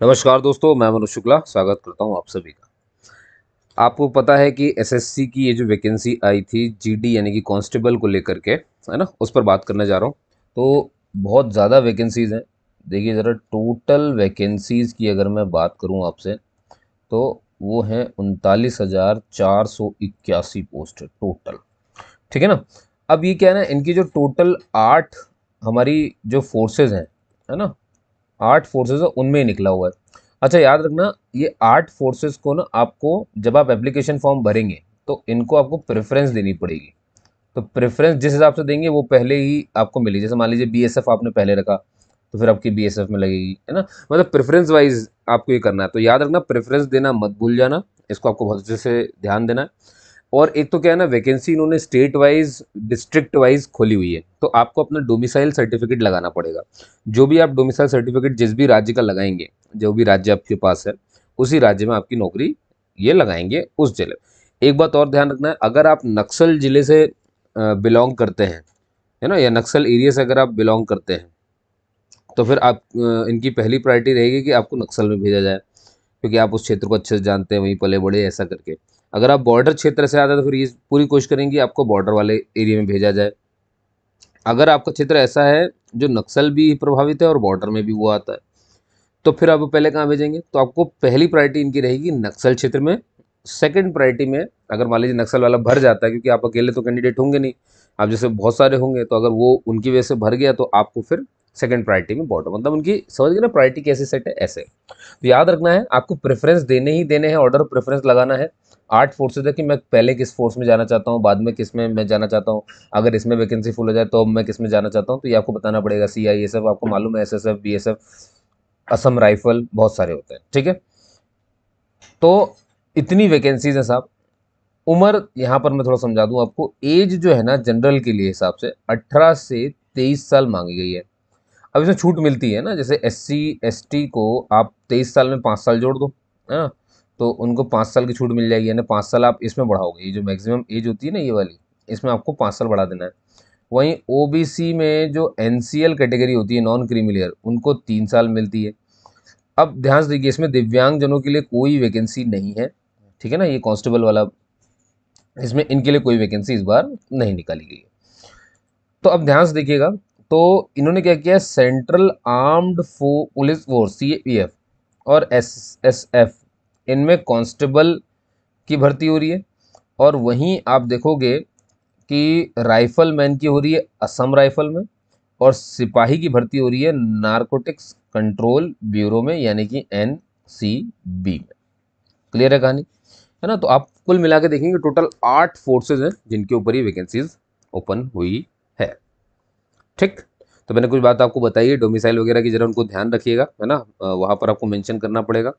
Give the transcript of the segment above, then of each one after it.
नमस्कार दोस्तों, मैं मनोज शुक्ला स्वागत करता हूं आप सभी का। आपको पता है कि एसएससी की ये जो वैकेंसी आई थी जीडी यानी कि कांस्टेबल को लेकर के, है ना, उस पर बात करने जा रहा हूं। तो बहुत ज़्यादा वैकेंसीज़ हैं। देखिए ज़रा, टोटल वैकेंसीज़ की अगर मैं बात करूं आपसे, तो वो हैं 39,481 पोस्ट है टोटल। ठीक है ना। अब ये क्या है ना, इनकी जो टोटल 8 हमारी जो फोर्सेज हैं, है ना, 8 फोर्सेज है उनमें ही निकला हुआ है। अच्छा याद रखना, ये 8 फोर्सेज को ना आपको, जब आप एप्लीकेशन फॉर्म भरेंगे तो इनको आपको प्रेफरेंस देनी पड़ेगी। तो प्रेफरेंस जिस हिसाब से देंगे वो पहले ही आपको मिलेगी। जैसे मान लीजिए बीएसएफ आपने पहले रखा, तो फिर आपकी बीएसएफ में लगेगी, है ना। मतलब प्रेफरेंस वाइज आपको ये करना है। तो याद रखना, प्रेफरेंस देना मत भूल जाना। इसको आपको बहुत अच्छे से ध्यान देना है। और एक तो क्या है ना, वैकेंसी इन्होंने स्टेट वाइज डिस्ट्रिक्ट वाइज खोली हुई है, तो आपको अपना डोमिसाइल सर्टिफिकेट लगाना पड़ेगा। जो भी आप डोमिसाइल सर्टिफिकेट जिस भी राज्य का लगाएंगे, जो भी राज्य आपके पास है, उसी राज्य में आपकी नौकरी ये लगाएंगे उस जिले। एक बात और ध्यान रखना है, अगर आप नक्सल जिले से बिलोंग करते हैं, है ना, या नक्सल एरिया से अगर आप बिलोंग करते हैं, तो फिर आप इनकी पहली प्रायोरिटी रहेगी कि आपको नक्सल में भेजा जाए, क्योंकि आप उस क्षेत्र को अच्छे से जानते हैं, वहीं पले बड़े, ऐसा करके। अगर आप बॉर्डर क्षेत्र से आते हैं तो फिर ये पूरी कोशिश करेंगे आपको बॉर्डर वाले एरिया में भेजा जाए। अगर आपका क्षेत्र ऐसा है जो नक्सल भी प्रभावित है और बॉर्डर में भी वो आता है, तो फिर आप पहले कहाँ भेजेंगे? तो आपको पहली प्रायोरिटी इनकी रहेगी नक्सल क्षेत्र में। सेकंड प्रायोरिटी में, अगर मान लीजिए नक्सल वाला भर जाता है, क्योंकि आप अकेले तो कैंडिडेट होंगे नहीं, आप जैसे बहुत सारे होंगे, तो अगर वो उनकी वजह से भर गया तो आपको फिर सेकंड प्रायोरिटी में बॉर्डर, मतलब उनकी, समझ गए ना, प्रायोरिटी कैसे सेट है ऐसे। तो याद रखना है, आपको प्रेफरेंस देने ही देने हैं, ऑर्डर प्रेफरेंस लगाना है। 8 फोर्सेज है कि मैं पहले किस फोर्स में जाना चाहता हूँ, बाद में किस में मैं जाना चाहता हूँ, अगर इसमें वैकेंसी फुल हो जाए तो मैं किस में जाना चाहता हूँ, तो ये आपको बताना पड़ेगा। सीआईएसएफ आपको मालूम है, एसएसएफ, बीएसएफ, असम राइफल, बहुत सारे होते हैं। ठीक है। तो इतनी वैकेंसीज हैं साहब। उम्र यहाँ पर मैं थोड़ा समझा दूं आपको, एज जो है ना जनरल के लिए हिसाब से 18 से 23 साल मांगी गई है। अब इसमें छूट मिलती है ना, जैसे एससी एसटी को आप 23 साल में 5 साल जोड़ दो, है ना, तो उनको 5 साल की छूट मिल जाएगी, यानी 5 साल आप इसमें बढ़ाओगे। ये जो मैक्सिमम एज होती है ना, ये वाली, इसमें आपको 5 साल बढ़ा देना है। वहीं ओबीसी में जो एनसीएल कैटेगरी होती है, नॉन क्रीमिलियर, उनको 3 साल मिलती है। अब ध्यान से देखिए, इसमें दिव्यांग जनों के लिए कोई वैकेंसी नहीं है। ठीक है ना, ये कांस्टेबल वाला, इसमें इनके लिए कोई वैकेंसी इस बार नहीं निकाली गई है। तो अब ध्यान से देखिएगा, तो इन्होंने क्या किया, central armed police force CAPF और एसएसएफ, इनमें कांस्टेबल की भर्ती हो रही है। और वहीं आप देखोगे कि राइफलमैन की हो रही है असम राइफल में, और सिपाही की भर्ती हो रही है नारकोटिक्स कंट्रोल ब्यूरो में, यानी कि एनसीबी में। क्लियर है कहानी, है ना। तो आप कुल मिला के देखेंगे टोटल 8 फोर्सेज हैं जिनके ऊपर ये वैकेंसीज ओपन हुई है। ठीक। तो मैंने कुछ बात आपको बताई है डोमिसाइल वगैरह की, जरा उनको ध्यान रखिएगा, है ना, वहाँ पर आपको मेंशन करना पड़ेगा।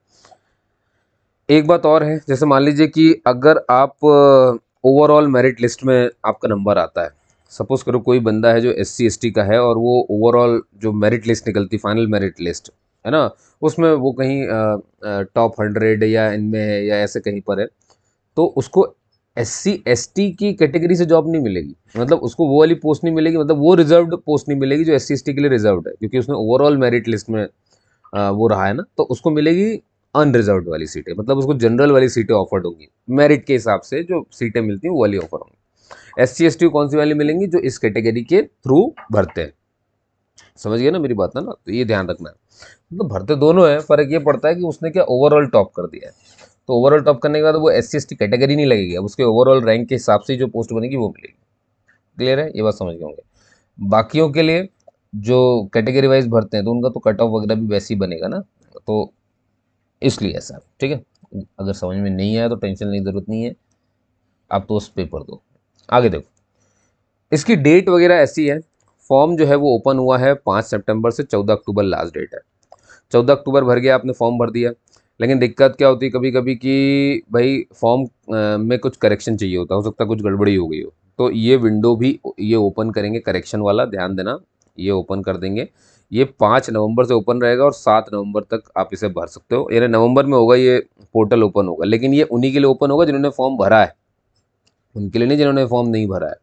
एक बात और है, जैसे मान लीजिए कि अगर आप ओवरऑल मेरिट लिस्ट में आपका नंबर आता है, सपोज करो कोई बंदा है जो एससी एसटी का है, और वो ओवरऑल जो मेरिट लिस्ट निकलती, फाइनल मेरिट लिस्ट, है ना, उसमें वो कहीं टॉप 100 या इनमें है, या ऐसे कहीं पर है, तो उसको एससी एसटी की कैटेगरी से जॉब नहीं मिलेगी। मतलब उसको वो वाली पोस्ट नहीं मिलेगी, मतलब वो रिजर्व्ड पोस्ट नहीं मिलेगी जो एससी एसटी के लिए रिजर्व्ड है, क्योंकि उसने ओवरऑल मेरिट लिस्ट में वो रहा है ना, तो उसको मिलेगी अनरिजर्व्ड वाली सीटें, मतलब उसको जनरल वाली सीटें ऑफर्ड होंगी। मेरिट के हिसाब से जो सीटें मिलती हैं वो वाली ऑफर होंगी। एस सी एस टी को कौन सी वाली मिलेंगी, जो इस कैटेगरी के थ्रू भरते हैं। समझ गए ना मेरी बात, ना, तो ये ध्यान रखना है। मतलब भरते दोनों है, फर्क ये पड़ता है कि उसने क्या ओवरऑल टॉप कर दिया है। तो ओवरऑल टॉप करने के बाद वो S C S T category नहीं लगेगी, अब उसके ओवरऑल रैंक के हिसाब से जो पोस्ट बनेगी वो मिलेगी। क्लियर है, ये बात समझ गए होंगे। बाकियों के लिए जो कैटेगरी वाइज भरते हैं, तो उनका तो कट ऑफ वगैरह भी वैसे ही बनेगा ना, तो इसलिए ऐसा है। ठीक है। अगर समझ में नहीं आया तो टेंशन लेने की ज़रूरत नहीं है, आप तो उस पेपर दो। आगे देखो, इसकी डेट वगैरह ऐसी है। फॉर्म जो है वो ओपन हुआ है 5 सितंबर से, 14 अक्टूबर लास्ट डेट है। 14 अक्टूबर भर गया, आपने फॉर्म भर दिया। लेकिन दिक्कत क्या होती है कभी कभी कि भाई फॉर्म में कुछ करेक्शन चाहिए होता है, हो सकता है कुछ गड़बड़ी हो गई हो, तो ये विंडो भी ये ओपन करेंगे, करेक्शन वाला, ध्यान देना, ये ओपन कर देंगे। ये 5 नवंबर से ओपन रहेगा और 7 नवंबर तक आप इसे भर सकते हो, यानी नवंबर में होगा ये पोर्टल ओपन होगा। लेकिन ये उन्हीं के लिए ओपन होगा जिन्होंने फॉर्म भरा है, उनके लिए नहीं जिन्होंने फॉर्म नहीं भरा है।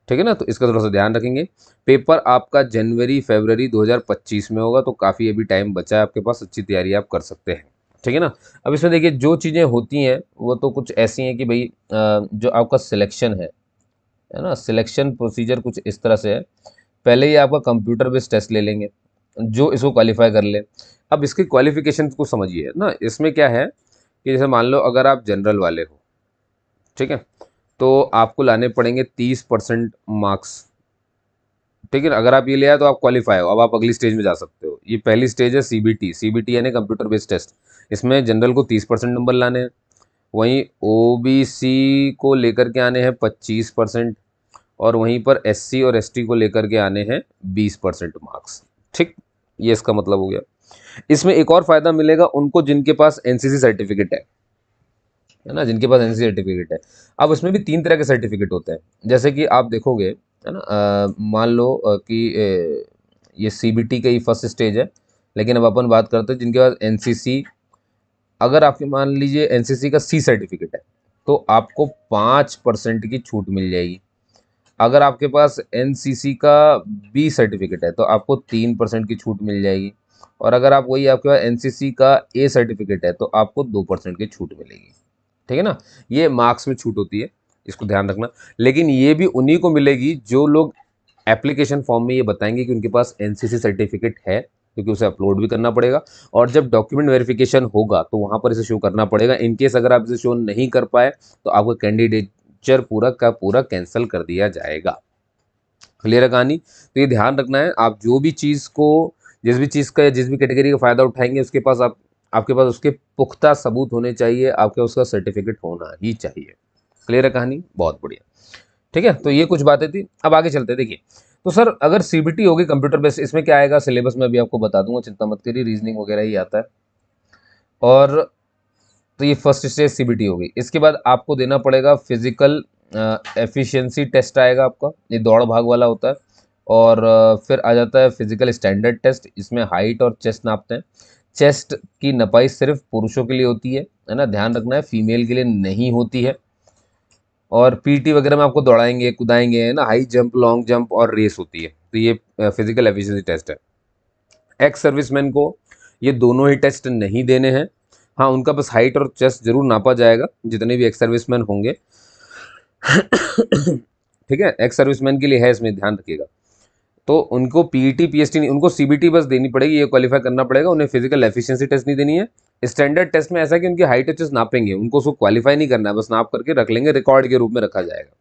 ठीक है ना, तो इसका थोड़ा सा ध्यान रखेंगे। पेपर आपका जनवरी फरवरी 2025 में होगा, तो काफ़ी अभी टाइम बचा है आपके पास, अच्छी तैयारी आप कर सकते हैं। ठीक है ना। अब इसमें देखिए जो चीज़ें होती हैं वो तो कुछ ऐसी हैं कि भाई जो आपका सिलेक्शन है ना, सिलेक्शन प्रोसीजर कुछ इस तरह से है। पहले ही आपका कंप्यूटर बेस्ड टेस्ट ले लेंगे, जो इसको क्वालिफाई कर ले। अब इसकी क्वालिफिकेशन को समझिए ना, इसमें क्या है कि जैसे मान लो अगर आप जनरल वाले हो, ठीक है, तो आपको लाने पड़ेंगे 30% मार्क्स। ठीक है ना, अगर आप ये ले आए तो आप क्वालिफाई हो, अब आप अगली स्टेज में जा सकते हो। ये पहली स्टेज है सीबीटी, सीबीटी यानी कंप्यूटर बेस्ड टेस्ट। इसमें जनरल को 30% नंबर लाने हैं, वहीं ओबीसी को लेकर के आने हैं 25%, और वहीं पर एससी और एसटी को लेकर के आने हैं 20% मार्क्स। ठीक, ये इसका मतलब हो गया। इसमें एक और फायदा मिलेगा उनको जिनके पास एनसीसी सर्टिफिकेट है ना, जिनके पास एनसीसी सर्टिफिकेट है। अब उसमें भी 3 तरह के सर्टिफिकेट होते हैं, जैसे कि आप देखोगे है ना, मान लो कि ये सीबीटी का ही फर्स्ट स्टेज है, लेकिन अब अपन बात करते हैं जिनके पास एनसीसी, अगर आपके मान लीजिए एनसीसी का सी सर्टिफिकेट है तो आपको 5% की छूट मिल जाएगी। अगर आपके पास एनसीसी का बी सर्टिफिकेट है तो आपको 3% की छूट मिल जाएगी। और अगर आप वही आपके पास एनसीसी का ए सर्टिफिकेट है तो आपको 2% की छूट मिलेगी। ठीक है ना, ये मार्क्स में छूट होती है, इसको ध्यान रखना। लेकिन ये भी उन्हीं को मिलेगी जो लोग एप्लीकेशन फॉर्म में ये बताएंगे कि उनके पास एनसीसी सर्टिफिकेट है, क्योंकि उसे अपलोड भी करना पड़ेगा। और जब डॉक्यूमेंट वेरिफिकेशन होगा तो वहाँ पर इसे शो करना पड़ेगा। इनकेस अगर आप इसे शो नहीं कर पाए तो आपका कैंडिडेचर पूरा का पूरा कैंसिल कर दिया जाएगा। क्लियर है कहानी। तो ये ध्यान रखना है, आप जो भी चीज़ को, जिस भी चीज़ का, जिस भी कैटेगरी का फ़ायदा उठाएंगे उसके पास आपके पास उसके पुख्ता सबूत होने चाहिए, आपके उसका सर्टिफिकेट होना ही चाहिए। क्लियर है कहानी, बहुत बढ़िया। ठीक है, तो ये कुछ बातें थी। अब आगे चलते हैं। देखिए तो सर अगर सीबीटी होगी कंप्यूटर बेस्ड, इसमें क्या आएगा सिलेबस में अभी आपको बता दूंगा, चिंता मत करिए, रीजनिंग वगैरह ही आता है। और तो ये फर्स्ट स्टेज सीबीटी होगी। इसके बाद आपको देना पड़ेगा फिजिकल एफिशिएंसी टेस्ट आएगा आपका, ये दौड़ भाग वाला होता है। और फिर आ जाता है फिजिकल स्टैंडर्ड टेस्ट, इसमें हाइट और चेस्ट नापते हैं। चेस्ट की नपाई सिर्फ पुरुषों के लिए होती है ना, ध्यान रखना है, फीमेल के लिए नहीं होती है। और पीटी वगैरह में आपको दौड़ाएंगे कुदाएंगे है ना, हाई जंप लॉन्ग जंप और रेस होती है। तो ये फिजिकल एफिशिएंसी टेस्ट है। एक्स सर्विसमैन को ये दोनों ही टेस्ट नहीं देने हैं। हाँ, उनका बस हाइट और चेस्ट जरूर नापा जाएगा, जितने भी एक्स सर्विसमैन होंगे। ठीक है, एक्स सर्विसमैन के लिए है, इसमें ध्यान रखिएगा। तो उनको पीईटी पीएसटी नहीं, उनको सीबीटी बस देनी पड़ेगी, ये क्वालिफाई करना पड़ेगा। उन्हें फिजिकल एफिशिएंसी टेस्ट नहीं देनी है। स्टैंडर्ड टेस्ट में ऐसा है कि उनकी हाइट और चेस्ट नापेंगे, उनको उसको क्वालिफाई नहीं करना है, बस नाप करके रख लेंगे, रिकॉर्ड के रूप में रखा जाएगा।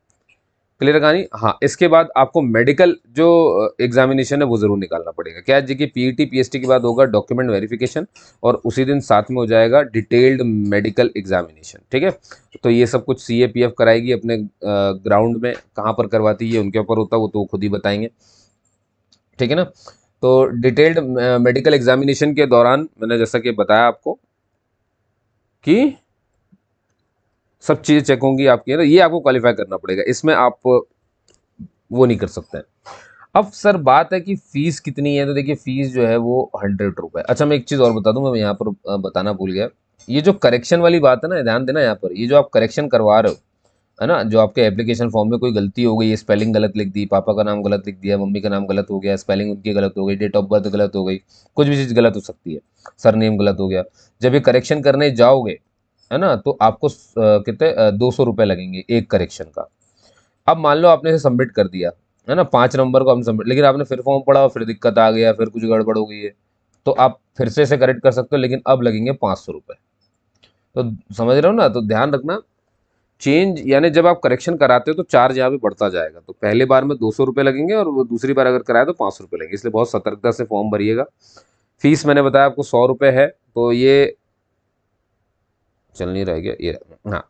क्लियर कहानी। हाँ, इसके बाद आपको मेडिकल जो एग्जामिनेशन है वो जरूर निकालना पड़ेगा। क्या है कि पीईटी पीएसटी के बाद होगा डॉक्यूमेंट वेरिफिकेशन, और उसी दिन साथ में हो जाएगा डिटेल्ड मेडिकल एग्जामिनेशन। ठीक है, तो ये सब कुछ सीएपीएफ कराएगी अपने ग्राउंड में, कहाँ पर करवाती है उनके ऊपर होता है, वो तो खुद ही बताएंगे। ठीक है ना, तो डिटेल्ड मेडिकल एग्जामिनेशन के दौरान मैंने जैसा कि बताया आपको कि सब चीज़ें चेक होंगी आपकी, है ना, ये आपको क्वालिफाई करना पड़ेगा, इसमें आप वो नहीं कर सकते हैं। अब सर बात है कि फीस कितनी है, तो देखिए फीस जो है वो 100 रुपये। अच्छा, मैं एक चीज़ और बता दूं, मैं यहाँ पर बताना भूल गया। ये जो करेक्शन वाली बात है ना, ध्यान देना यहाँ पर, ये जो आप करेक्शन करवा रहे हो है ना, जो आपके एप्लीकेशन फॉर्म में कोई गलती हो गई, स्पेलिंग गलत लिख दी, पापा का नाम गलत लिख दिया, मम्मी का नाम गलत हो गया, स्पेलिंग उनकी गलत हो गई, डेट ऑफ बर्थ गलत हो गई, कुछ भी चीज़ गलत हो सकती है, सरनेम गलत हो गया। जब ये करेक्शन करने जाओगे है ना, तो आपको कितने 200 रुपये लगेंगे एक करेक्शन का। अब मान लो आपने इसे सबमिट कर दिया है ना, 5 नंबर को आपने सबमिट, लेकिन आपने फिर फॉर्म पढ़ा, फिर दिक्कत आ गया, फिर कुछ गड़बड़ हो गई है, तो आप फिर से इसे करेक्ट कर सकते हो, लेकिन अब लगेंगे 500 रुपये। तो समझ रहे हो ना, तो ध्यान रखना, चेंज यानी जब आप करेक्शन कराते हो तो चार्ज यहाँ पे बढ़ता जाएगा। तो पहले बार में 200 रुपये लगेंगे, और वो दूसरी बार अगर कराए तो 500 रुपये लगेंगे, इसलिए बहुत सतर्कता से फॉर्म भरिएगा। फीस मैंने बताया आपको 100 रुपये है, तो ये चल नहीं रह गया ये, हाँ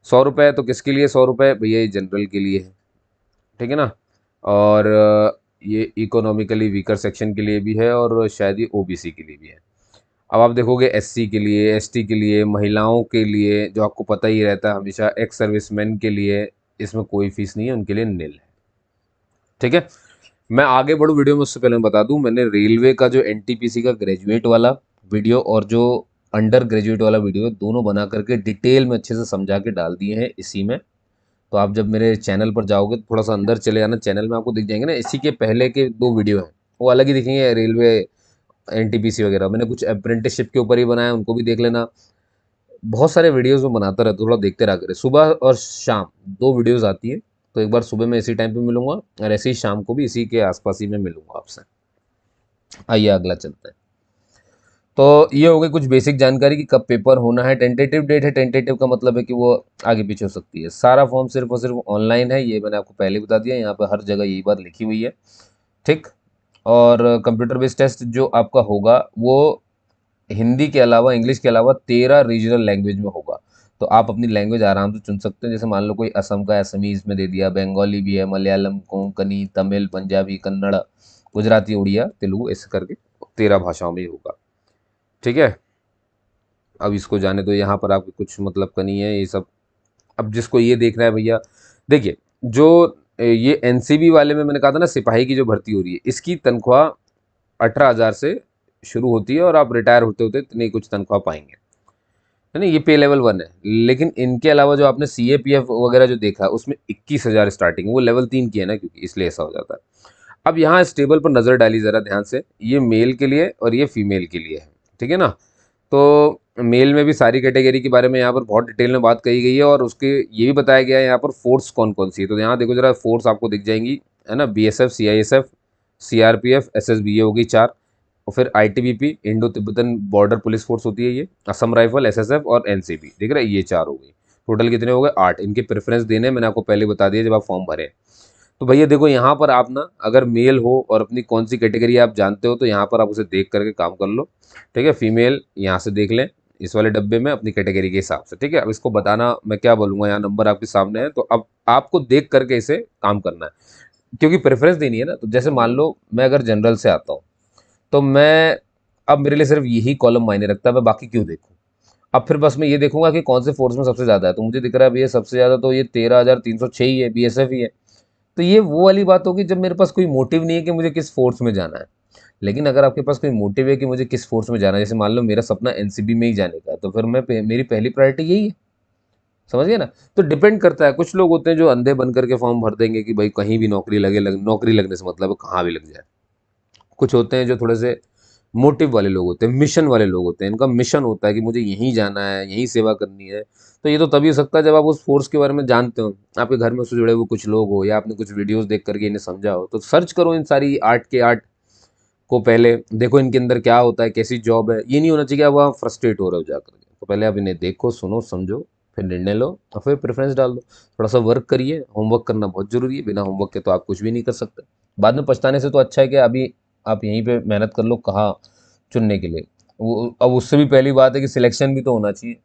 100 रुपये। तो किसके लिए 100 रुपये भैया, ये जनरल के लिए है। ठीक है ना, और ये इकोनॉमिकली वीकर सेक्शन के लिए भी है, और शायद ये ओबीसी के लिए भी है। अब आप देखोगे एससी के लिए, एसटी के लिए, महिलाओं के लिए, जो आपको पता ही रहता है हमेशा, एक्स सर्विसमैन के लिए इसमें कोई फीस नहीं है, उनके लिए निल है। ठीक है, मैं आगे बढ़ूँ वीडियो में उससे पहले मैं बता दूं, मैंने रेलवे का जो एनटीपीसी का ग्रेजुएट वाला वीडियो और जो अंडर ग्रेजुएट वाला वीडियो, दोनों बना करके डिटेल में अच्छे से समझा के डाल दिए हैं इसी में। तो आप जब मेरे चैनल पर जाओगे तो थोड़ा सा अंदर चले जाना, चैनल में आपको दिख जाएंगे ना, इसी के पहले के 2 वीडियो हैं, वो अलग ही दिखेंगे, रेलवे एनटीपीसी वगैरह। मैंने कुछ अप्रेंटिसशिप के ऊपर ही बनाया, उनको भी देख लेना। बहुत सारे वीडियोस में बनाता रहता हूँ, थोड़ा देखते रहा करें। सुबह और शाम 2 वीडियोस आती है, तो एक बार सुबह में इसी टाइम पे मिलूंगा, और ऐसे ही शाम को भी इसी के आसपास ही मैं मिलूंगा आपसे। आइए अगला चलते हैं। तो ये हो गई कुछ बेसिक जानकारी कि कब पेपर होना है। टेंटेटिव डेट है, टेंटेटिव का मतलब है कि वो आगे पीछे हो सकती है। सारा फॉर्म सिर्फ और सिर्फ ऑनलाइन है, ये मैंने आपको पहले बता दिया, यहाँ पर हर जगह यही बात लिखी हुई है, ठीक। और कंप्यूटर बेस्ड टेस्ट जो आपका होगा वो हिंदी के अलावा, इंग्लिश के अलावा 13 रीजनल लैंग्वेज में होगा। तो आप अपनी लैंग्वेज आराम से चुन सकते हैं, जैसे मान लो कोई असम का असमीज में दे दिया, बंगाली भी है, मलयालम, कोंकणी, तमिल, पंजाबी, कन्नड़, गुजराती, उड़िया, तेलुगु, ऐसे करके 13 भाषाओं में ही होगा, ठीक है। अब इसको जाने तो, यहाँ पर आपको कुछ मतलब का नहीं है ये सब। अब जिसको ये देखना है भैया, देखिए, जो ये एनसीबी वाले में मैंने कहा था ना, सिपाही की जो भर्ती हो रही है, इसकी तनख्वाह 18,000 से शुरू होती है, और आप रिटायर होते होते इतनी कुछ तनख्वाह पाएंगे, है ना। ये पे लेवल 1 है। लेकिन इनके अलावा जो आपने सी ए पी एफ वगैरह जो देखा, उसमें 21,000 स्टार्टिंग है, वो लेवल 3 की है ना, क्योंकि इसलिए ऐसा हो जाता है। अब यहाँ इस टेबल पर नज़र डाली ज़रा ध्यान से, ये मेल के लिए और ये फीमेल के लिए है, ठीक है ना। तो मेल में भी सारी कैटेगरी के बारे में यहाँ पर बहुत डिटेल में बात कही गई है, और उसके ये भी बताया गया है यहाँ पर फोर्स कौन कौन सी है। तो यहाँ देखो जरा, फोर्स आपको दिख जाएंगी, है ना, B S F, C I S F, C R P F, S S B, ये होगी 4। और फिर I T B P, Indo Tibetan border police force होती है ये, Assam rifle, S S F और एन सी बी, दिख रहा है, ये 4 हो गई। टोटल कितने हो गए? 8। इनके प्रेफरेंस देने मैंने आपको पहले बता दिया जब आप फॉर्म भरे। तो भैया देखो, यहाँ पर आप ना, अगर मेल हो और अपनी कौन सी कैटेगरी आप जानते हो, तो यहाँ पर आप उसे देख करके काम कर लो, ठीक है। फीमेल यहाँ से देख लें, इस वाले डब्बे में अपनी कैटेगरी के हिसाब से, ठीक है। अब इसको बताना मैं क्या बोलूँगा, यहाँ नंबर आपके सामने है, तो अब आपको देख करके इसे काम करना है, क्योंकि प्रेफरेंस देनी है ना। तो जैसे मान लो मैं अगर जनरल से आता हूँ, तो मैं, अब मेरे लिए सिर्फ यही कॉलम मायने रखता है, मैं बाकी क्यों देखूँ। अब फिर बस मैं ये देखूंगा कि कौन से फोर्स में सबसे ज़्यादा है, तो मुझे दिख रहा है भैया सबसे ज़्यादा तो ये 13,306 ही है, बीएसएफ ही है। तो ये वो वाली बात होगी जब मेरे पास कोई मोटिव नहीं है कि मुझे किस फोर्स में जाना है। लेकिन अगर आपके पास कोई मोटिव है कि मुझे किस फोर्स में जाना है, जैसे मान लो मेरा सपना एनसीबी में ही जाने का है, तो फिर मेरी पहली प्रायोरिटी यही है, समझ गए ना। तो डिपेंड करता है, कुछ लोग होते हैं जो अंधे बन करके फॉर्म भर देंगे कि भाई कहीं भी नौकरी लगे, नौकरी लगने से मतलब है कहाँ भी लग जाए। कुछ होते हैं जो थोड़े से मोटिव वाले लोग होते हैं, मिशन वाले लोग होते हैं, इनका मिशन होता है कि मुझे यहीं जाना है, यहीं सेवा करनी है। तो ये तो तभी हो सकता है जब आप उस फोर्स के बारे में जानते हो, आपके घर में उससे जुड़े हुए कुछ लोग हो, या आपने कुछ वीडियोस देख करके इन्हें समझा हो। तो सर्च करो इन सारी 8 के 8 को, पहले देखो इनके अंदर क्या होता है, कैसी जॉब है। ये नहीं होना चाहिए कि आप वहाँ फ्रस्ट्रेट हो रहे हो जाकर के। तो पहले आप इन्हें देखो, सुनो, समझो, फिर निर्णय लो, और फिर प्रेफरेंस डाल दो। थोड़ा सा वर्क करिए, होमवर्क करना बहुत जरूरी है, बिना होमवर्क के तो आप कुछ भी नहीं कर सकते। बाद में पछताने से तो अच्छा है कि अभी आप यहीं पे मेहनत कर लो, कहाँ चुनने के लिए। वो अब उससे भी पहली बात है कि सिलेक्शन भी तो होना चाहिए,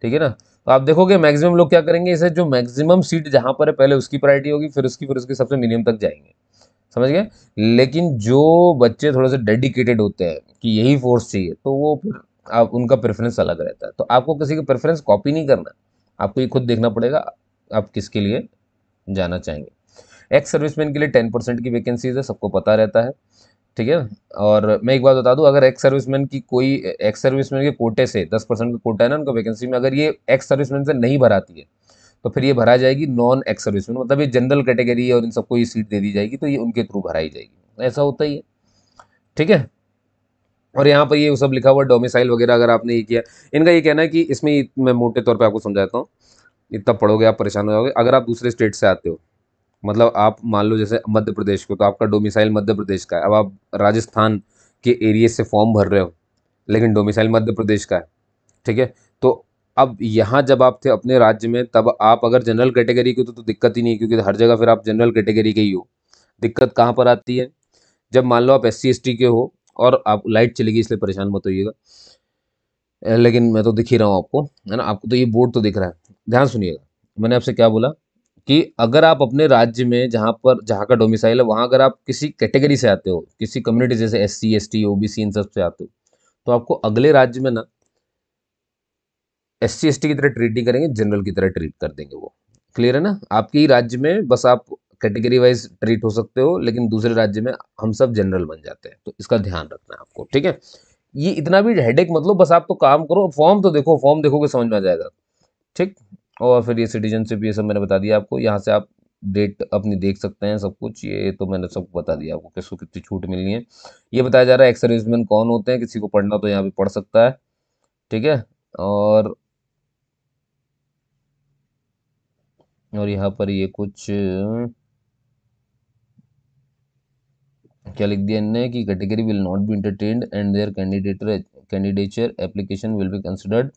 ठीक है ना। तो आप देखोगे मैक्सिमम लोग क्या करेंगे, इसे जो मैक्सिमम सीट जहाँ पर है पहले उसकी प्रायोरिटी होगी, फिर उसकी सबसे मिनिमम तक जाएंगे, समझ गए। लेकिन जो बच्चे थोड़े से डेडिकेटेड होते हैं कि यही फोर्स चाहिए, तो वो फिर आप उनका प्रेफरेंस अलग रहता है। तो आपको किसी का प्रेफरेंस कॉपी नहीं करना, आपको ये खुद देखना पड़ेगा आप किसके लिए जाना चाहेंगे। एक्स सर्विसमैन के लिए 10% की वैकेंसीज है, सबको पता रहता है, ठीक है। और मैं एक बात बता दूं, अगर एक्स सर्विसमैन के कोटे से 10% का कोटा है ना उनका वैकेंसी में, अगर ये एक्स सर्विसमैन से नहीं भराती है, तो फिर ये भरा जाएगी नॉन एक्स सर्विसमैन, मतलब ये जनरल कैटेगरी है और इन सबको ये सीट दे दी जाएगी, तो ये उनके थ्रू भराई जाएगी, ऐसा होता ही है, ठीक है। और यहाँ पर ये सब लिखा हुआ डोमिसाइल वगैरह, अगर आपने ये किया, इनका ये कहना है कि इसमें मैं मोटे तौर पे आपको समझाता हूँ, इतना पढ़ोगे आप परेशान हो जाओगे। अगर आप दूसरे स्टेट से आते हो, मतलब आप मान लो जैसे मध्य प्रदेश को, तो आपका डोमिसाइल मध्य प्रदेश का है। अब आप राजस्थान के एरिया से फॉर्म भर रहे हो, लेकिन डोमिसाइल मध्य प्रदेश का है, ठीक है। तो अब यहाँ जब आप थे अपने राज्य में, तब आप अगर जनरल कैटेगरी के हो तो दिक्कत ही नहीं है, क्योंकि हर जगह फिर आप जनरल कैटेगरी के ही हो। दिक्कत कहाँ पर आती है, जब मान लो आप एस सी एस टी के हो, और आप, लाइट चलेगी इसलिए परेशान मत होइएगा, लेकिन मैं तो दिख ही रहा हूँ आपको, है ना, आपको तो ये बोर्ड तो दिख रहा है। ध्यान सुनिएगा, मैंने आपसे क्या बोला, कि अगर आप अपने राज्य में जहाँ का डोमिसाइल है, वहाँ अगर आप किसी कैटेगरी से आते हो, किसी कम्युनिटी जैसे S C S T O B C इन सब से आते हो, तो आपको अगले राज्य में ना एस सी एस टी की तरह ट्रीट नहीं करेंगे, जनरल की तरह ट्रीट कर देंगे वो। क्लियर है ना। आपके ही राज्य में बस आप कैटेगरी वाइज ट्रीट हो सकते हो, लेकिन दूसरे राज्य में हम सब जनरल बन जाते हैं, तो इसका ध्यान रखना है आपको, ठीक है। ये इतना भी हेडेक मतलब, बस आप तो काम करो, फॉर्म तो देखो, फॉर्म देखोगे समझ में आ जाएगा, ठीक। और फिर ये सिटीजनशिप ये सब मैंने बता दिया आपको। यहाँ से आप डेट अपनी देख सकते हैं, सब कुछ ये तो मैंने सबको बता दिया आपको किसको कितनी छूट मिलनी है। ये बताया जा रहा है एक्स सर्विसमैन कौन होते हैं, किसी को पढ़ना तो यहाँ पे पढ़ सकता है, ठीक है। और यहाँ पर ये कुछ क्या लिख दिया इनने कि category will not be entertained and their candidature application will be considered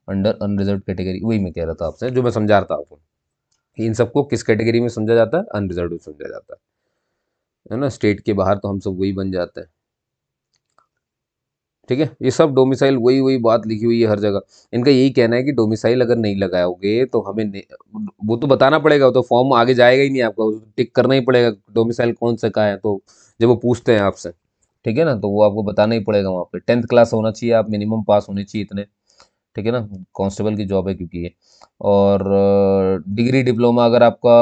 under unreserved category. वही मैं कह रहा था आपसे, जो मैं समझा रहा था आपको कि इन सबको किस कैटेगरी में समझा जाता है, अनरिजर्व में समझा जाता है ना। स्टेट के बाहर तो हम सब वही बन जाते हैं, ठीक है। ये सब डोमिसाइल वही वही बात लिखी हुई है हर जगह। इनका यही कहना है कि डोमिसाइल अगर नहीं लगाओगे तो हमें वो तो बताना पड़ेगा, वो तो फॉर्म आगे जाएगा ही नहीं आपका, टिक करना ही पड़ेगा डोमिसाइल कौन सा का है। तो जब वो पूछते हैं आपसे, ठीक है ना, तो वो आपको बताना ही पड़ेगा वहाँ पे। 10th क्लास होना चाहिए, आप मिनिमम पास होने चाहिए इतने, ठीक है ना। कांस्टेबल की जॉब है क्योंकि ये। और डिग्री डिप्लोमा अगर आपका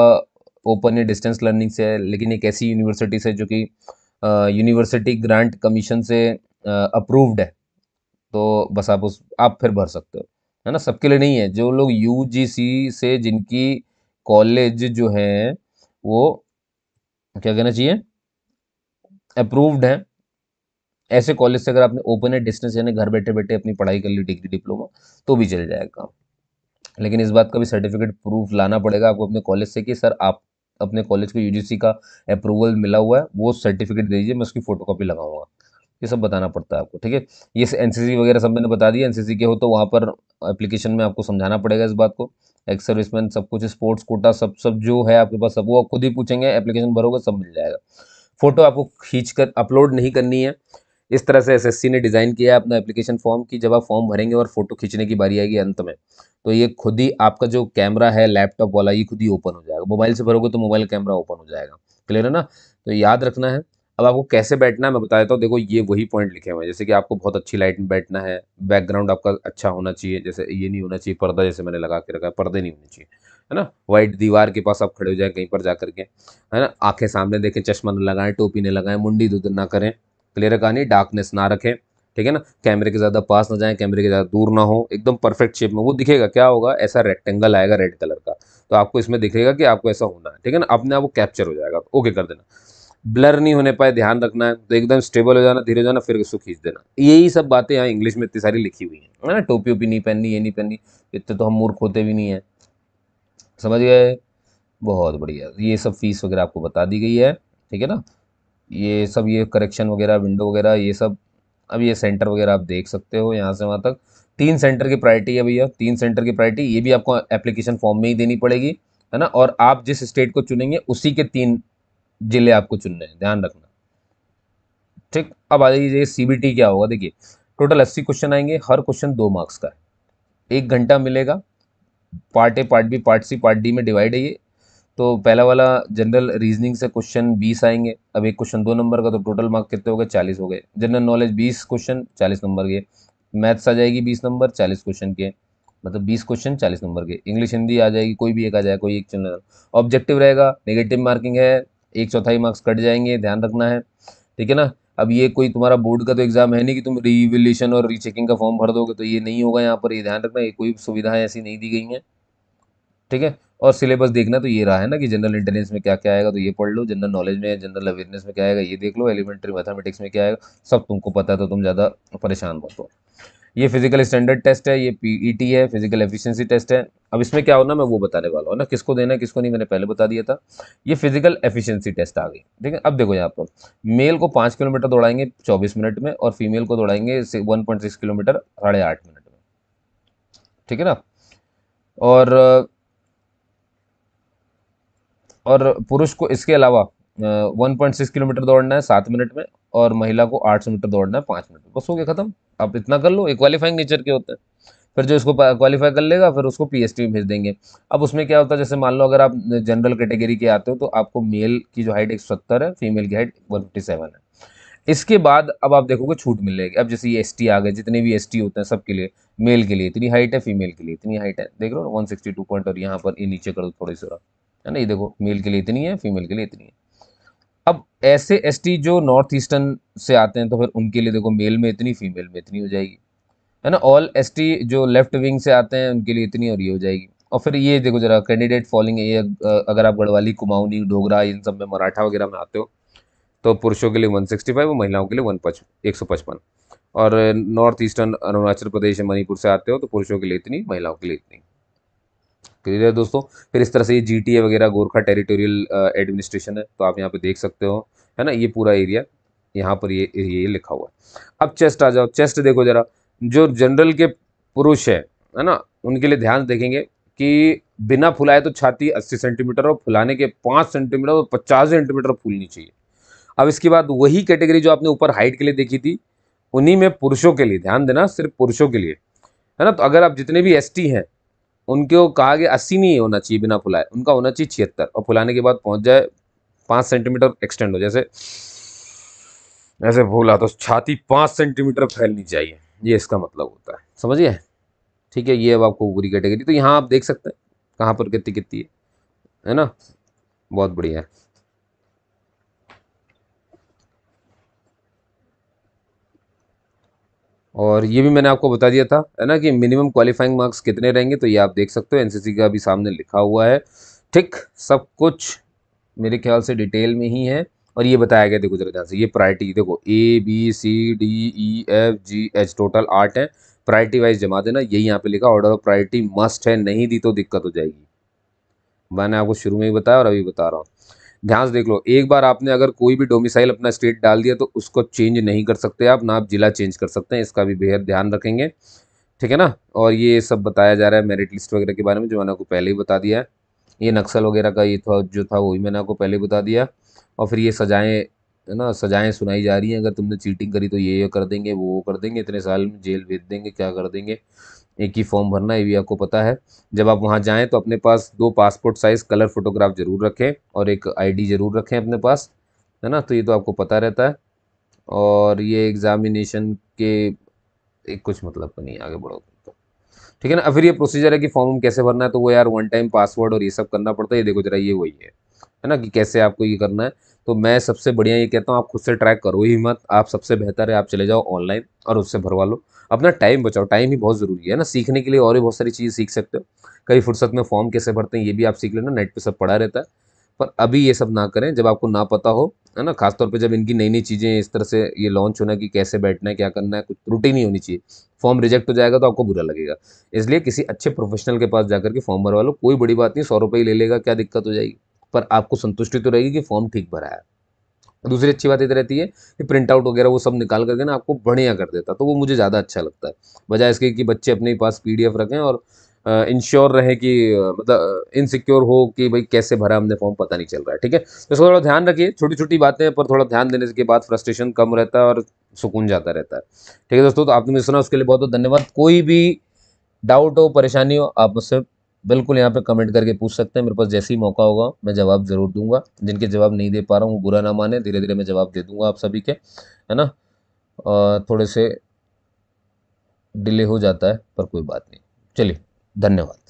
ओपन या डिस्टेंस लर्निंग से है, लेकिन एक ऐसी यूनिवर्सिटी से जो कि यूनिवर्सिटी ग्रांट कमीशन से अप्रूव्ड है, तो बस आप फिर भर सकते हो, है ना। सबके लिए नहीं है, जो लोग यूजीसी से जिनकी कॉलेज जो है वो क्या कहना चाहिए, अप्रूव्ड है, ऐसे कॉलेज से अगर आपने ओपन या डिस्टेंस यानी घर बैठे बैठे अपनी पढ़ाई कर ली डिग्री डिप्लोमा, तो भी चल जाएगा काम। लेकिन इस बात का भी सर्टिफिकेट प्रूफ लाना पड़ेगा आपको अपने कॉलेज से कि सर आप अपने कॉलेज को यूजीसी का अप्रूवल मिला हुआ है, वो सर्टिफिकेट दीजिए, मैं उसकी फोटोकॉपी लगाऊंगा। ये सब बताना पड़ता है आपको, ठीक है। ये एनसीसी वगैरह सब मैंने बता दिया। एनसीसी के हो तो वहाँ पर एप्लीकेशन में आपको समझाना पड़ेगा इस बात को। एक्स सर्विसमैन सब कुछ, स्पोर्ट्स कोटा सब सब जो है आपके पास, सब वो खुद ही पूछेंगे, एप्लीकेशन भरोगे सब मिल जाएगा। फोटो आपको खींच कर अपलोड नहीं करनी है। इस तरह से एसएससी ने डिज़ाइन किया है अपना एप्लीकेशन फॉर्म की, जब आप फॉर्म भरेंगे और फोटो खींचने की बारी आएगी अंत में, तो ये खुद ही आपका जो कैमरा है लैपटॉप वाला, ये खुद ही ओपन हो जाएगा। मोबाइल से भरोगे तो मोबाइल कैमरा ओपन हो जाएगा। क्लियर है ना। तो याद रखना है। अब आपको कैसे बैठना है मैं बता देता हूँ। देखो ये वही पॉइंट लिखे हुए हैं, जैसे कि आपको बहुत अच्छी लाइट में बैठना है, बैकग्राउंड आपका अच्छा होना चाहिए, जैसे ये नहीं होना चाहिए पर्दा, जैसे मैंने लगा के रखा है, पर्दे नहीं होने चाहिए, है ना। वाइट दीवार के पास आप खड़े हो जाए कहीं पर जा करके, है ना। आंखें सामने देखें, चश्मा न लगाएं, टोपी न लगाएं, मुंडी दूध ना करें, क्लियर है कहानी। डार्कनेस ना रखें, ठीक है ना। कैमरे के ज़्यादा पास ना जाएं, कैमरे के ज़्यादा दूर ना हो, एकदम परफेक्ट शेप में वो दिखेगा। क्या होगा, ऐसा रेक्टेंगल आएगा रेड कलर का, तो आपको इसमें दिखेगा कि आपको ऐसा होना है, ठीक है ना। अपने आप वो कैप्चर हो जाएगा, ओके कर देना। ब्लर नहीं होने पाए ध्यान रखना है, तो एकदम स्टेबल हो जाना, धीरे हो जाना, फिर उसको खींच देना। यही सब बातें यहाँ इंग्लिश में इतनी सारी लिखी हुई हैं, है ना। टोपी ओपी नहीं पहननी, ये नहीं पहननी, इतने तो हम मूर्ख होते भी नहीं है, समझ गए। बहुत बढ़िया। ये सब फीस वगैरह आपको बता दी गई है, ठीक है ना। ये सब, ये करेक्शन वगैरह, विंडो वगैरह, ये सब। अब ये सेंटर वगैरह आप देख सकते हो यहाँ से वहाँ तक। 3 सेंटर की प्रायोरिटी है भैया, 3 सेंटर की प्रायोरिटी, ये भी आपको एप्लीकेशन फॉर्म में ही देनी पड़ेगी, है ना। और आप जिस स्टेट को चुनेंगे उसी के 3 जिले आपको चुनने हैं, ध्यान रखना, ठीक। अब आ जाइए सीबीटी क्या होगा। देखिए टोटल 80 क्वेश्चन आएंगे, हर क्वेश्चन 2 मार्क्स का है, 1 घंटा मिलेगा। Part A, part B, part C, part D में डिवाइड है ये। तो पहला वाला जनरल रीजनिंग से क्वेश्चन 20 आएंगे। अब एक क्वेश्चन 2 नंबर का, तो टोटल मार्क कितने हो गए, 40 हो गए। जनरल नॉलेज 20 क्वेश्चन, 40 नंबर के। मैथ्स आ जाएगी 20 नंबर, 40 क्वेश्चन के, मतलब 20 क्वेश्चन 40 नंबर के। इंग्लिश हिंदी आ जाएगी, कोई भी एक आ जाए, कोई एक चुनना। ऑब्जेक्टिव रहेगा, नेगेटिव मार्किंग है, 1/4 मार्क्स कट जाएंगे, ध्यान रखना है, ठीक है ना। अब ये कोई तुम्हारा बोर्ड का तो एग्जाम है नहीं कि तुम रिविलेशन और रीचेकिंग का फॉर्म भर दोगे, तो ये नहीं होगा यहाँ पर, ये ध्यान रखना। ये कोई सुविधाएं ऐसी नहीं दी गई हैं, ठीक है। और सिलेबस देखना तो ये रहा है ना कि जनरल इंटेलिजेंस में क्या क्या आएगा, तो ये पढ़ लो। जनरल नॉलेज में, जनरल अवेयरनेस में क्या आएगा ये देख लो। एलिमेंट्री मैथमेटिक्स में क्या आएगा, सब तुमको पता है, तो तुम ज़्यादा परेशान मत हो। ये फिजिकल स्टैंडर्ड टेस्ट है, ये पीईटी है, फिजिकल एफिशिएंसी टेस्ट है। अब इसमें क्या होना मैं वो बताने वाला हूँ ना, किसको देना है किसको नहीं, मैंने पहले बता दिया था। ये फिजिकल एफिशिएंसी टेस्ट आ गई, ठीक है। अब देखो यहाँ पर मेल को 5 किलोमीटर दौड़ाएंगे 24 मिनट में, और फीमेल को दौड़ाएंगे 1.6 किलोमीटर 8.5 मिनट में, ठीक है ना। और पुरुष को इसके अलावा 1.6 किलोमीटर दौड़ना है 7 मिनट में, और महिला को 800 मीटर दौड़ना है 5 मिनट में। बस हो गया खत्म। आप इतना कर लो, ये क्वालिफाइंग नेचर के होते हैं। फिर जो इसको क्वालिफाई कर लेगा, फिर उसको पीएसटी में भेज देंगे। अब उसमें क्या होता है, जैसे मान लो अगर आप जनरल कैटेगरी के आते हो, तो आपको मेल की जो हाइट 170 है, फीमेल की हाइट 157 है। इसके बाद अब आप देखोगे छूट मिलेगी। अब जैसे ये एसटी आ गए, जितने भी एसटी होते हैं सबके लिए, मेल के लिए इतनी हाइट है, फीमेल के लिए इतनी हाइट है, देख लो 162 पॉइंट। और यहाँ पर ये नीचे कर दो थोड़ी सी, है ना, ये देखो मेल के लिए इतनी है, फीमेल के लिए इतनी है। अब ऐसे एसटी जो नॉर्थ ईस्टर्न से आते हैं, तो फिर उनके लिए देखो मेल में इतनी, फीमेल में इतनी हो जाएगी, है ना। ऑल एसटी जो लेफ्ट विंग से आते हैं उनके लिए इतनी, और ये हो जाएगी। और फिर ये देखो जरा कैंडिडेट फॉलोइंग, ये अगर आप गढ़वाली, कुमाऊनी, डोगरा, इन सब में, मराठा वगैरह में आते हो तो पुरुषों के लिए 165 और महिलाओं के लिए 155। और नॉर्थ ईस्टर्न अरुणाचल प्रदेश मणिपुर से आते हो तो पुरुषों के लिए इतनी, महिलाओं के लिए इतनी। क्लियर है दोस्तों। फिर इस तरह से ये जीटीए वगैरह गोरखा टेरिटोरियल एडमिनिस्ट्रेशन है, तो आप यहाँ पे देख सकते हो, है ना, ये पूरा एरिया यहाँ पर ये लिखा हुआ है। अब चेस्ट आ जाओ, चेस्ट देखो जरा, जो जनरल के पुरुष है ना, उनके लिए ध्यान देखेंगे कि बिना फुलाए तो छाती 80 सेंटीमीटर और फुलाने के 5 सेंटीमीटर और 50 सेंटीमीटर फूलनी चाहिए। अब इसके बाद वही कैटेगरी जो आपने ऊपर हाइट के लिए देखी थी, उन्हीं में पुरुषों के लिए ध्यान देना, सिर्फ पुरुषों के लिए, है ना। तो अगर आप जितने भी एसटी हैं उनको कहा गया 80 नहीं होना चाहिए बिना फुलाए, उनका होना चाहिए 76, और फुलाने के बाद पहुंच जाए 5 सेंटीमीटर एक्सटेंड हो, जैसे ऐसे फूला तो छाती 5 सेंटीमीटर फैलनी चाहिए, ये इसका मतलब होता है, समझिए। ठीक है, ये अब आपको पूरी कैटेगरी, तो यहाँ आप देख सकते हैं कहाँ पर कितनी कितनी है ना, बहुत बढ़िया है। और ये भी मैंने आपको बता दिया था, है ना, कि मिनिमम क्वालिफाइंग मार्क्स कितने रहेंगे, तो ये आप देख सकते हो, एनसीसी का भी सामने लिखा हुआ है। ठीक, सब कुछ मेरे ख्याल से डिटेल में ही है। और ये बताया गया, देखो जरा ध्यान से, ये प्रायोरिटी देखो, ABCDEFGH टोटल 8 है, प्रायोरिटी वाइज जमा देना, यही यहाँ पे लिखा, ऑर्डर ऑफ प्रायोरिटी मस्ट है, नहीं दी तो दिक्कत हो जाएगी। मैंने आपको शुरू में ही बताया और अभी बता रहा हूँ, ध्यान से देख लो। एक बार आपने अगर कोई भी डोमिसाइल अपना स्टेट डाल दिया तो उसको चेंज नहीं कर सकते आप, ना आप जिला चेंज कर सकते हैं, इसका भी बेहद ध्यान रखेंगे, ठीक है ना। और ये सब बताया जा रहा है मेरिट लिस्ट वगैरह के बारे में, जो मैंने आपको पहले ही बता दिया है। ये नक्सल वगैरह का ये था जो था, वही मैंने आपको पहले बता दिया। और फिर ये सजाएं, है ना, सजाएं सुनाई जा रही हैं, अगर तुमने चीटिंग करी तो ये कर देंगे, वो कर देंगे, इतने साल में जेल भेज देंगे, क्या कर देंगे। एक ही फॉर्म भरना है, ये भी आपको पता है। जब आप वहाँ जाएँ तो अपने पास 2 पासपोर्ट साइज़ कलर फोटोग्राफ ज़रूर रखें और एक आईडी ज़रूर रखें अपने पास, है ना, तो ये तो आपको पता रहता है। और ये एग्जामिनेशन के एक कुछ मतलब का नहीं, आगे बढ़ो तो, ठीक है ना। अब फिर ये प्रोसीजर है कि फॉर्म कैसे भरना है, तो वो यार वन टाइम पासवर्ड और ये सब करना पड़ता है, ये देखो जरा, ये वही है ना, कि कैसे आपको ये करना है। तो मैं सबसे बढ़िया ये कहता हूँ, आप खुद से ट्रैक करो ही मत, आप सबसे बेहतर है आप चले जाओ ऑनलाइन और उससे भरवा लो, अपना टाइम बचाओ, टाइम ही बहुत ज़रूरी है ना, सीखने के लिए और भी बहुत सारी चीज़ सीख सकते हो। कई फुर्सत में फॉर्म कैसे भरते हैं ये भी आप सीख लेना, नेट पे सब पड़ा रहता है। पर अभी ये सब ना करें जब आपको ना पता हो, है ना, खासतौर पे जब इनकी नई नई चीज़ें इस तरह से ये लॉन्च होना, कि कैसे बैठना है, क्या करना है, कुछ रूटीन नहीं होनी चाहिए। फॉर्म रिजेक्ट हो जाएगा तो आपको बुरा लगेगा, इसलिए किसी अच्छे प्रोफेशनल के पास जाकर के फॉर्म भरवा लो, कोई बड़ी बात नहीं, 100 रुपये ही ले लेगा, क्या दिक्कत हो जाएगी, पर आपको संतुष्टि तो रहेगी कि फॉर्म ठीक भरा है। दूसरी अच्छी बात ये रहती है कि प्रिंट आउट वगैरह वो सब निकाल करके ना आपको बढ़िया कर देता, तो वो मुझे ज़्यादा अच्छा लगता है, बजाय इसके कि बच्चे अपने पास पीडीएफ रखें और इंश्योर रहे कि मतलब इनसिक्योर हो कि भाई कैसे भरा हमने फॉर्म, पता नहीं चल रहा है। ठीक है, तो इसको थोड़ा ध्यान रखिए, छोटी छोटी बातें पर थोड़ा ध्यान देने के बाद फ्रस्ट्रेशन कम रहता है और सुकून जाता रहता है। ठीक है दोस्तों, तो आपने मुझे सुना उसके लिए बहुत बहुत धन्यवाद। कोई भी डाउट हो, परेशानी हो, आप मुझसे बिल्कुल यहाँ पे कमेंट करके पूछ सकते हैं, मेरे पास जैसे ही मौका होगा मैं जवाब ज़रूर दूंगा। जिनके जवाब नहीं दे पा रहा हूँ वो बुरा ना माने, धीरे धीरे मैं जवाब दे दूंगा आप सभी के, है ना। थोड़े से डिले हो जाता है पर कोई बात नहीं, चलिए, धन्यवाद।